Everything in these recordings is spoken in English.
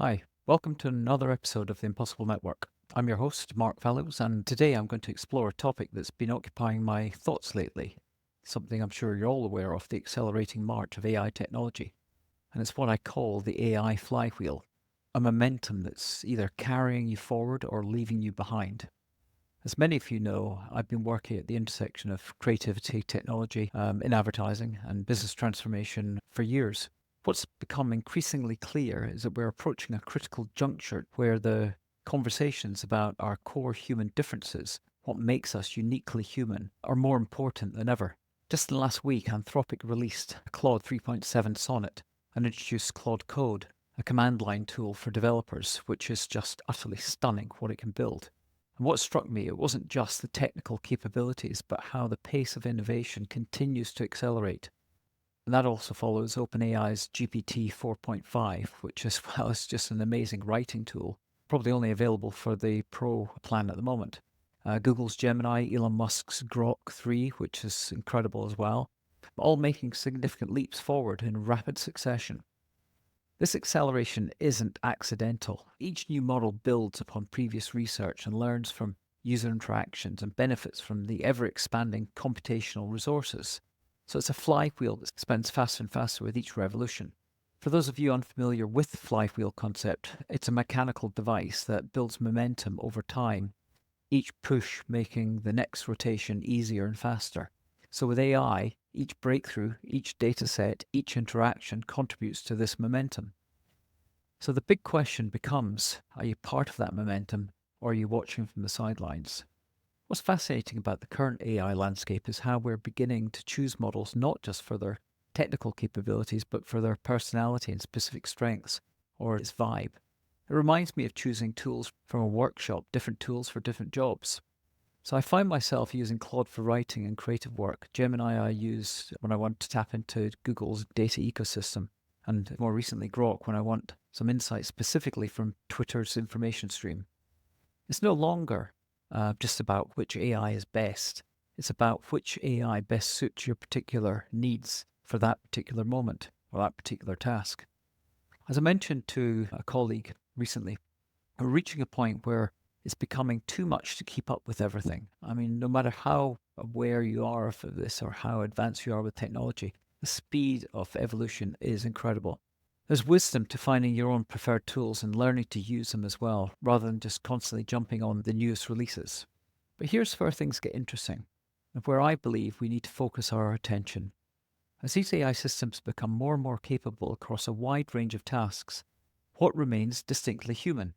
Hi, welcome to another episode of the Impossible Network. I'm your host, Mark Fallows, and today I'm going to explore a topic that's been occupying my thoughts lately, something I'm sure you're all aware of, the accelerating march of AI technology. And it's what I call the AI Flywheel, a momentum that's either carrying you forward or leaving you behind. As many of you know, I've been working at the intersection of creativity, technology, in advertising and business transformation for years. What's become increasingly clear is that we're approaching a critical juncture where the conversations about our core human differences, what makes us uniquely human, are more important than ever. Just in the last week, Anthropic released Claude 3.7 Sonnet and introduced Claude Code, a command line tool for developers, which is just utterly stunning what it can build. And what struck me, it wasn't just the technical capabilities, but how the pace of innovation continues to accelerate. And that also follows OpenAI's GPT 4.5, which as well is just an amazing writing tool, probably only available for the Pro plan at the moment. Google's Gemini, Elon Musk's Grok 3, which is incredible as well, all making significant leaps forward in rapid succession. This acceleration isn't accidental. Each new model builds upon previous research and learns from user interactions and benefits from the ever-expanding computational resources. So it's a flywheel that spins faster and faster with each revolution. For those of you unfamiliar with the flywheel concept, it's a mechanical device that builds momentum over time, each push making the next rotation easier and faster. So with AI, each breakthrough, each dataset, each interaction contributes to this momentum. So the big question becomes, are you part of that momentum or are you watching from the sidelines? What's fascinating about the current AI landscape is how we're beginning to choose models not just for their technical capabilities, but for their personality and specific strengths or its vibe. It reminds me of choosing tools from a workshop, different tools for different jobs. So I find myself using Claude for writing and creative work. Gemini I use when I want to tap into Google's data ecosystem, and more recently Grok when I want some insight specifically from Twitter's information stream. It's no longer just about which AI is best. It's about which AI best suits your particular needs for that particular moment or that particular task. As I mentioned to a colleague recently, we're reaching a point where it's becoming too much to keep up with everything. I mean, no matter how aware you are of this or how advanced you are with technology, the speed of evolution is incredible. There's wisdom to finding your own preferred tools and learning to use them as well, rather than just constantly jumping on the newest releases. But here's where things get interesting, and where I believe we need to focus our attention. As these AI systems become more and more capable across a wide range of tasks, what remains distinctly human?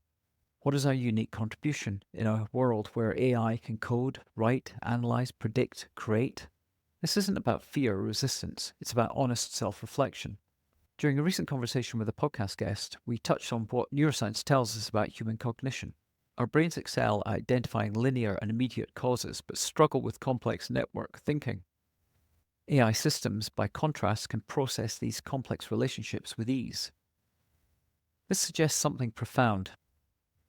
What is our unique contribution in a world where AI can code, write, analyze, predict, create? This isn't about fear or resistance, it's about honest self-reflection. During a recent conversation with a podcast guest, we touched on what neuroscience tells us about human cognition. Our brains excel at identifying linear and immediate causes, but struggle with complex network thinking. AI systems, by contrast, can process these complex relationships with ease. This suggests something profound.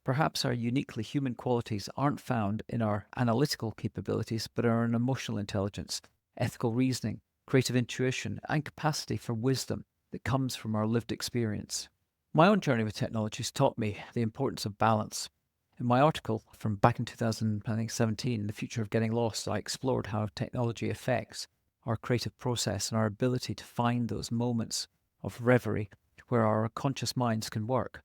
Perhaps our uniquely human qualities aren't found in our analytical capabilities, but in our emotional intelligence, ethical reasoning, creative intuition, and capacity for wisdom that comes from our lived experience. My own journey with technology has taught me the importance of balance. In my article from back in 2017, The Future of Getting Lost, I explored how technology affects our creative process and our ability to find those moments of reverie where our conscious minds can work.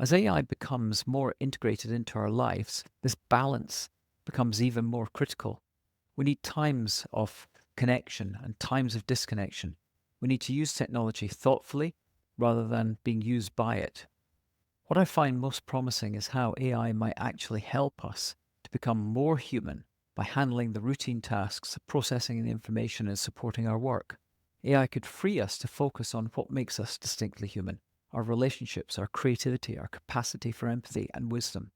As AI becomes more integrated into our lives, this balance becomes even more critical. We need times of connection and times of disconnection. We need to use technology thoughtfully rather than being used by it. What I find most promising is how AI might actually help us to become more human by handling the routine tasks, processing the information, and supporting our work. AI could free us to focus on what makes us distinctly human: our relationships, our creativity, our capacity for empathy and wisdom.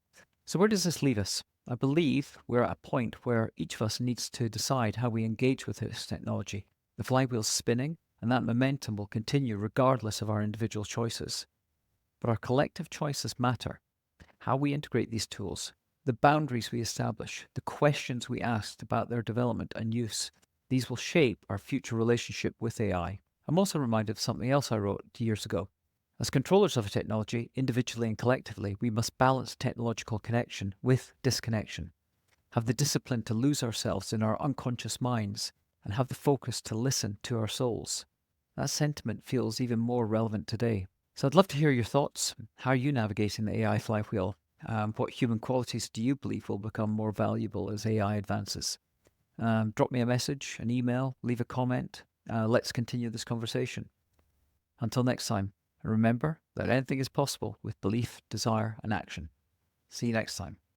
So where does this leave us? I believe we're at a point where each of us needs to decide how we engage with this technology. The flywheel's spinning, and that momentum will continue regardless of our individual choices. But our collective choices matter. How we integrate these tools, the boundaries we establish, the questions we ask about their development and use, these will shape our future relationship with AI. I'm also reminded of something else I wrote years ago. As controllers of a technology, individually and collectively, we must balance technological connection with disconnection, have the discipline to lose ourselves in our unconscious minds, and have the focus to listen to our souls. That sentiment feels even more relevant today. So I'd love to hear your thoughts. How are you navigating the AI flywheel? What human qualities do you believe will become more valuable as AI advances? Drop me a message, an email, leave a comment. Let's continue this conversation. Until next time, remember that anything is possible with belief, desire, and action. See you next time.